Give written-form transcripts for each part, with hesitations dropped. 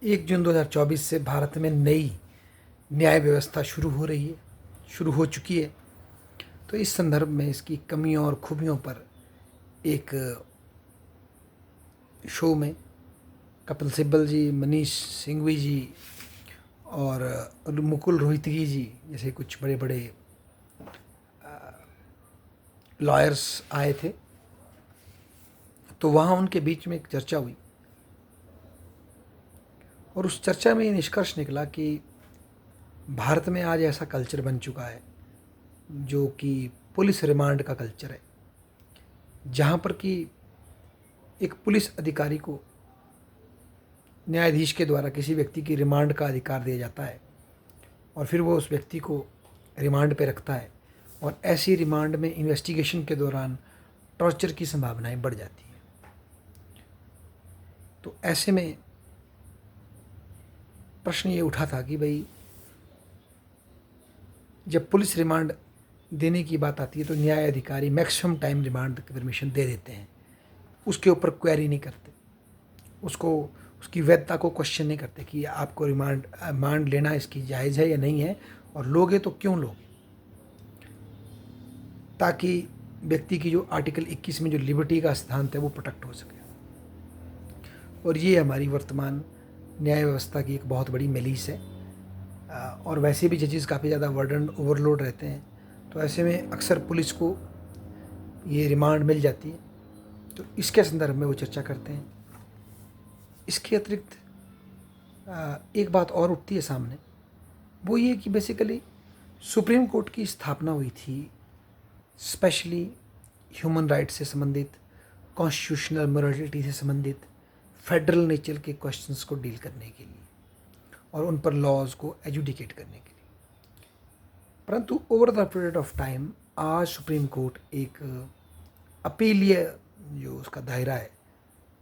1 जून 2024 से भारत में नई न्याय व्यवस्था शुरू हो चुकी है। तो इस संदर्भ में इसकी कमियों और खूबियों पर एक शो में कपिल सिब्बल जी, मनीष सिंघवी जी और मुकुल रोहतगी जी जैसे कुछ बड़े बड़े लॉयर्स आए थे। तो वहाँ उनके बीच में एक चर्चा हुई और उस चर्चा में ये निष्कर्ष निकला कि भारत में आज ऐसा कल्चर बन चुका है जो कि पुलिस रिमांड का कल्चर है, जहाँ पर कि एक पुलिस अधिकारी को न्यायाधीश के द्वारा किसी व्यक्ति की रिमांड का अधिकार दिया जाता है और फिर वो उस व्यक्ति को रिमांड पे रखता है और ऐसी रिमांड में इन्वेस्टिगेशन के दौरान टॉर्चर की संभावनाएं बढ़ जाती हैं। तो ऐसे में प्रश्न ये उठा था कि भाई जब पुलिस रिमांड देने की बात आती है तो न्याय अधिकारी मैक्सिमम टाइम रिमांड की परमिशन दे देते हैं, उसके ऊपर क्वेरी नहीं करते, उसकी वैधता को क्वेश्चन नहीं करते कि आपको रिमांड लेना इसकी जायज़ है या नहीं है और लोगे तो क्यों लोगे, ताकि व्यक्ति की जो आर्टिकल 21 में जो लिबर्टी का सिद्धांत है वो प्रोटेक्ट हो सके। और ये हमारी वर्तमान न्याय व्यवस्था की एक बहुत बड़ी मेलिस है। और वैसे भी जजेस काफ़ी ज़्यादा वर्डन ओवरलोड रहते हैं, तो ऐसे में अक्सर पुलिस को ये रिमांड मिल जाती है। तो इसके संदर्भ में वो चर्चा करते हैं। इसके अतिरिक्त एक बात और उठती है सामने, वो ये कि बेसिकली सुप्रीम कोर्ट की स्थापना हुई थी स्पेशली ह्यूमन राइट्स से संबंधित, कॉन्स्टिट्यूशनल मोरालिटी से संबंधित, फेडरल नेचर के क्वेश्चंस को डील करने के लिए और उन पर लॉज को एजुडिकेट करने के लिए। परंतु over the period of time आज सुप्रीम कोर्ट एक अपीलीय जो उसका दायरा है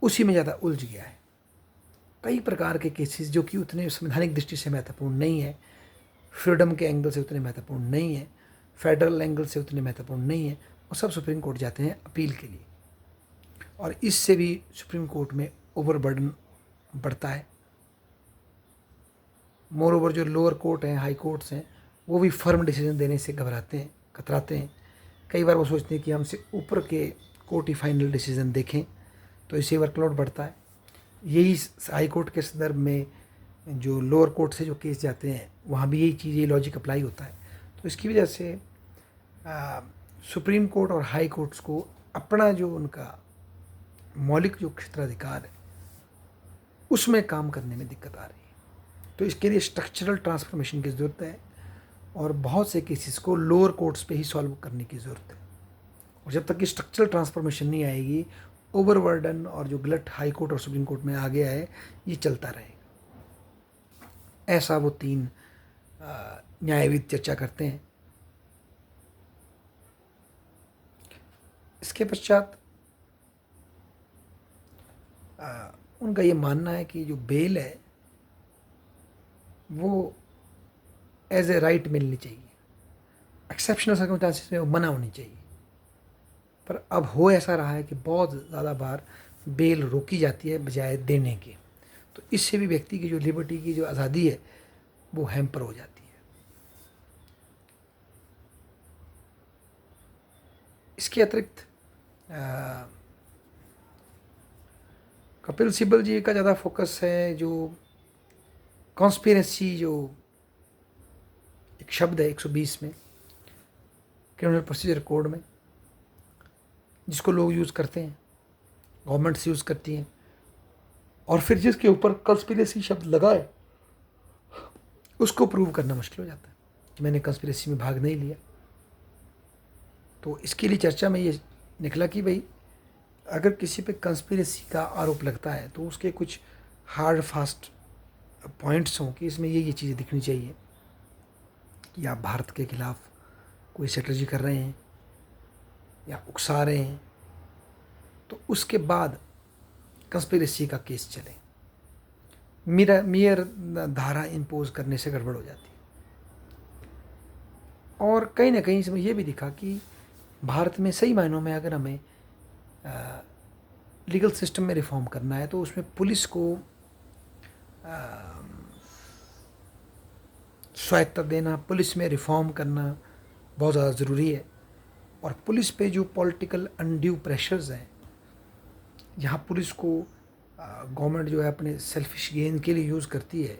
उसी में ज़्यादा उलझ गया है। कई प्रकार के केसेस जो कि उतने संवैधानिक दृष्टि से महत्वपूर्ण नहीं है, फ्रीडम के एंगल से उतने महत्वपूर्ण नहीं है, फेडरल एंगल से उतने महत्वपूर्ण नहीं है, और सब सुप्रीम कोर्ट जाते हैं अपील के लिए। और इससे भी सुप्रीम कोर्ट में ओवरबर्डन बढ़ता है। मोर ओवर जो लोअर कोर्ट हैं, हाई कोर्ट्स हैं, वो भी फर्म डिसीजन देने से कतराते हैं। कई बार वो सोचते हैं कि हमसे ऊपर के कोर्ट ही फाइनल डिसीजन देखें, तो इससे वर्कलोड बढ़ता है। यही हाई कोर्ट के संदर्भ में जो लोअर कोर्ट से जो केस जाते हैं वहाँ भी यही चीज़, ये लॉजिक अप्लाई होता है। तो इसकी वजह से सुप्रीम कोर्ट और हाई कोर्ट्स को अपना जो उनका मौलिक जो क्षेत्राधिकार है उसमें काम करने में दिक्कत आ रही है। तो इसके लिए स्ट्रक्चरल ट्रांसफॉर्मेशन की ज़रूरत है और बहुत से केसेस को लोअर कोर्ट्स पे ही सॉल्व करने की ज़रूरत है। और जब तक कि स्ट्रक्चरल ट्रांसफॉर्मेशन नहीं आएगी, ओवरबर्डन और जो गलत हाई कोर्ट और सुप्रीम कोर्ट में आ गया है ये चलता रहेगा। ऐसा वो तीन न्यायविद चर्चा करते हैं। इसके पश्चात उनका ये मानना है कि जो बेल है वो एज ए राइट मिलनी चाहिए, एक्सेप्शनल सर्कमस्टांसिस में वो मना होनी चाहिए। पर अब हो ऐसा रहा है कि बहुत ज़्यादा बार बेल रोकी जाती है बजाय देने के, तो इससे भी व्यक्ति की जो लिबर्टी की जो आज़ादी है वो हैम्पर हो जाती है। इसके अतिरिक्त कपिल सिब्बल जी का ज़्यादा फोकस है जो कॉन्स्पिरेसी, जो एक शब्द है 120 में क्रिमिनल प्रोसीजर कोड में, जिसको लोग यूज़ करते हैं, गवर्नमेंट्स यूज़ करती हैं, और फिर जिसके ऊपर कॉन्स्पिरेसी शब्द लगाए उसको प्रूव करना मुश्किल हो जाता है कि मैंने कॉन्स्पिरेसी में भाग नहीं लिया। तो इसके लिए चर्चा में ये निकला कि भाई अगर किसी पे कंस्पिरेसी का आरोप लगता है तो उसके कुछ हार्ड फास्ट पॉइंट्स हों कि इसमें ये चीज़ें दिखनी चाहिए कि आप भारत के खिलाफ कोई स्ट्रेटजी कर रहे हैं या उकसा रहे हैं, तो उसके बाद कंस्पिरेसी का केस चले। मियर धारा इम्पोज करने से गड़बड़ हो जाती है। और कहीं ना कहीं इसमें यह भी दिखा कि भारत में सही मायनों में अगर हमें लीगल सिस्टम में रिफॉर्म करना है तो उसमें पुलिस को स्वायत्तता देना, पुलिस में रिफॉर्म करना बहुत ज़्यादा ज़रूरी है। और पुलिस पे जो पॉलिटिकल अनड्यू प्रेशर्स हैं, यहाँ पुलिस को गवर्नमेंट जो है अपने सेल्फिश गेन के लिए यूज़ करती है,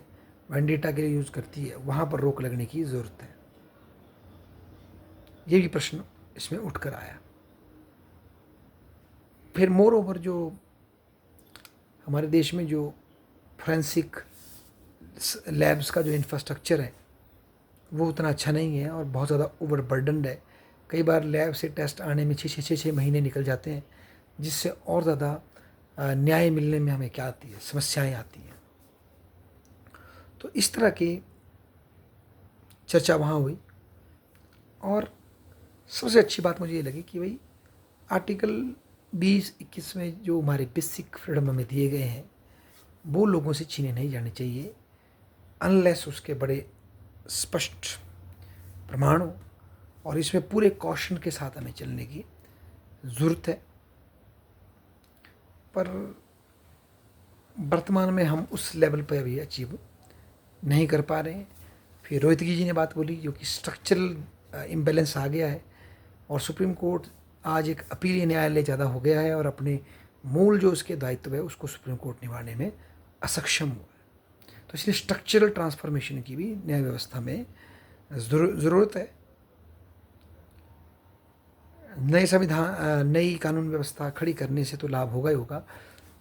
वेंडेटा के लिए यूज़ करती है, वहाँ पर रोक लगने की ज़रूरत है। ये भी प्रश्न इसमें उठ कर आया। फिर मोर ओवर जो हमारे देश में जो फोरेंसिक लैब्स का जो इंफ्रास्ट्रक्चर है वो उतना अच्छा नहीं है और बहुत ज़्यादा ओवरबर्डनड है। कई बार लैब से टेस्ट आने में छः महीने निकल जाते हैं, जिससे और ज़्यादा न्याय मिलने में हमें क्या आती है, समस्याएं आती हैं। तो इस तरह की चर्चा वहाँ हुई। और सबसे अच्छी बात मुझे ये लगी कि भाई आर्टिकल 20-21 में जो हमारे बेसिक फ्रीडम हमें दिए गए हैं वो लोगों से छीने नहीं जाने चाहिए अनलेस उसके बड़े स्पष्ट प्रमाण हो। और इसमें पूरे कॉशन के साथ हमें चलने की ज़रूरत है। पर वर्तमान में हम उस लेवल पर अभी अचीव नहीं कर पा रहे हैं। फिर रोहितगी जी ने बात बोली जो कि स्ट्रक्चरल इम्बैलेंस आ गया है और सुप्रीम कोर्ट आज एक अपीलीय न्यायालय ज़्यादा हो गया है और अपने मूल जो उसके दायित्व है उसको सुप्रीम कोर्ट निभाने में असक्षम हुआ है। तो इसलिए स्ट्रक्चरल ट्रांसफॉर्मेशन की भी न्याय व्यवस्था में ज़रूरत है। नए संविधान, नई कानून व्यवस्था खड़ी करने से तो लाभ होगा ही होगा,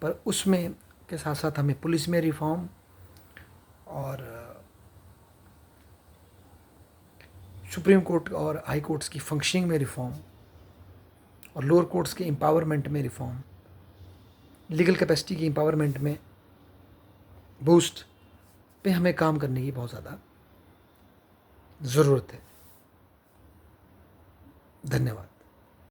पर उसमें के साथ साथ हमें पुलिस में रिफॉर्म और सुप्रीम कोर्ट और हाई कोर्ट्स की फंक्शनिंग में रिफॉर्म और लोअर कोर्ट्स के एम्पावरमेंट में रिफॉर्म, लीगल कैपेसिटी की एम्पावरमेंट में बूस्ट पे हमें काम करने की बहुत ज़्यादा ज़रूरत है। धन्यवाद।